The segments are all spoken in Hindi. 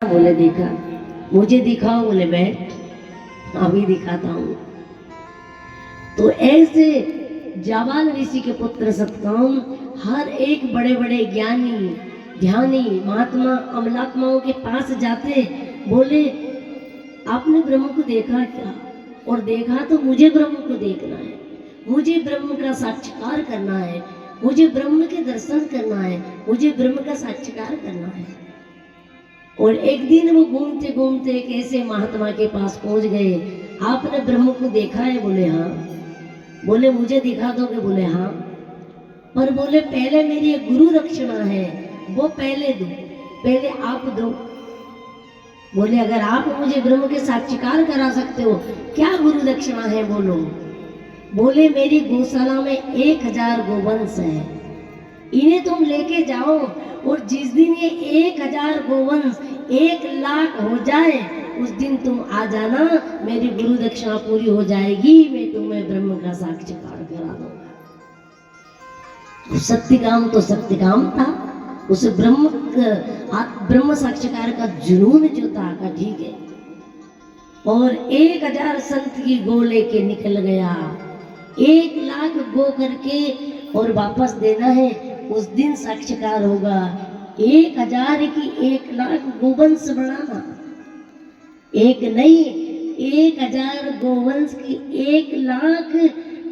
बोले देखा, मुझे दिखाओ, बोले बैठ, अभी दिखाता हूँ। तो ऐसे जाबाल ऋषि के पुत्र सतकाम हर एक बड़े बड़े ज्ञानी ध्यानी महात्मा अमलात्माओं के पास जाते, बोले आपने ब्रह्म को देखा क्या? और देखा तो मुझे ब्रह्म को देखना है, मुझे ब्रह्म का साक्षात्कार करना है, मुझे ब्रह्म के दर्शन करना है, मुझे ब्रह्म का साक्षात्कार करना है। और एक दिन वो घूमते घूमते एक ऐसे महात्मा के पास पहुंच गए, आपने ब्रह्म को देखा है? बोले हाँ। बोले मुझे दिखा दोगे? बोले हाँ। पर बोले पहले मेरी एक गुरु दक्षिणा है, वो पहले दो, पहले आप दो। बोले अगर आप मुझे ब्रह्म के साक्षात्कार करा सकते हो, क्या गुरु दक्षिणा है बोलो। बोले मेरी गौशाला में 1000 गोवंश है, इन्हें तुम लेके जाओ, और जिस दिन ये 1000 गोवंश 1,00,000 हो जाए उस दिन तुम आ जाना, मेरी गुरु दक्षिणा पूरी हो जाएगी, मैं तुम्हें ब्रह्म का साक्षात्कार करा दूंगा। तो सत्यकाम तो सत्यकाम था, उसे ब्रह्म साक्षात्कार का जुनून जो था का ठीक है। और 1000 संत की गो लेके निकल गया, 1,00,000 गो करके और वापस देना है, उस दिन साक्षात्कार होगा। 1000 की 1,00,000 गोवंश बढ़ाना, एक नहीं 1000 गोवंश की 1,00,000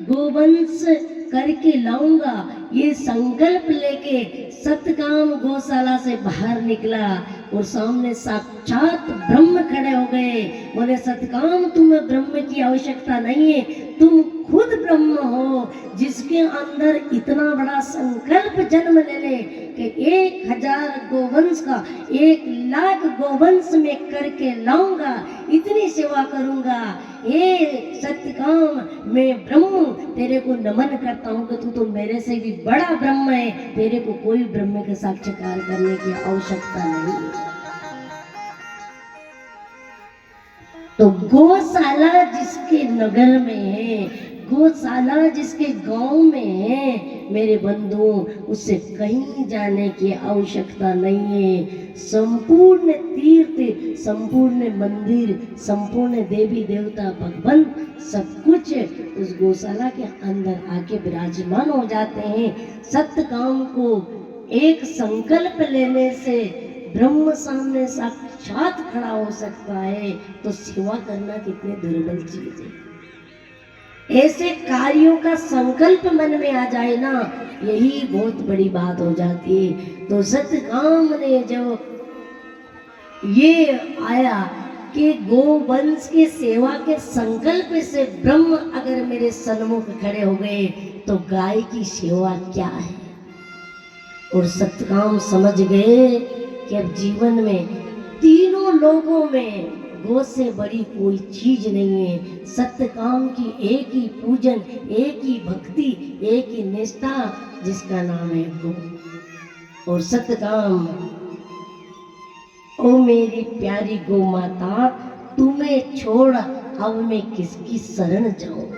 गोवंश करके लाऊंगा, ये संकल्प लेके सतकाम गौशाला से बाहर निकला और सामने साक्षात ब्रह्म खड़े हो गए। बोले सतकाम तुम्हें ब्रह्म की आवश्यकता नहीं है, तुम खुद ब्रह्म हो, जिसके अंदर इतना बड़ा संकल्प जन्म ले ले कि 1000 गोवंश का 1,00,000 गोवंश में करके लाऊंगा, इतनी सेवा करूंगा। हे सत्यकाम मैं ब्रह्म तेरे को नमन करता हूँ कि तू तो मेरे से भी बड़ा ब्रह्म है, तेरे को कोई ब्रह्म के साक्षात्कार करने की आवश्यकता नहीं। तो गौशाला जिसके नगर में है, गौशाला जिसके गांव में है, मेरे बंधुओं उससे कहीं जाने की आवश्यकता नहीं है। संपूर्ण तीर्थ, संपूर्ण मंदिर, संपूर्ण देवी देवता भगवान सब कुछ उस गौशाला के अंदर आके विराजमान हो जाते हैं। सत्य काम को एक संकल्प लेने से ब्रह्म सामने साक्षात खड़ा हो सकता है, तो सेवा करना कितनी दुर्बल चीज है। ऐसे कार्यों का संकल्प मन में आ जाए ना, यही बहुत बड़ी बात हो जाती है। तो सतकाम ने जो ये आया कि गोवंश की सेवा के संकल्प से ब्रह्म अगर मेरे सन्मुख खड़े हो गए तो गाय की सेवा क्या है। और सतकाम समझ गए कि अब जीवन में तीनों लोगों में गो से बड़ी कोई चीज नहीं है। सत्यकाम की एक ही पूजन, एक ही भक्ति, एक ही निष्ठा, जिसका नाम है गो। और सत्यकाम, ओ मेरी प्यारी गो माता, तुम्हें छोड़ अब मैं किसकी शरण जाऊं।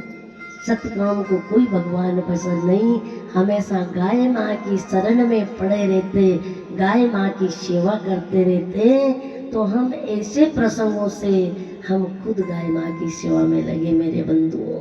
सत्यकाम को कोई भगवान पसंद नहीं, हमेशा गाय माँ की शरण में पड़े रहते, गाय माँ की सेवा करते रहते। तो हम ऐसे प्रसंगों से हम खुद गाय माँ की सेवा में लगे मेरे बंधुओं।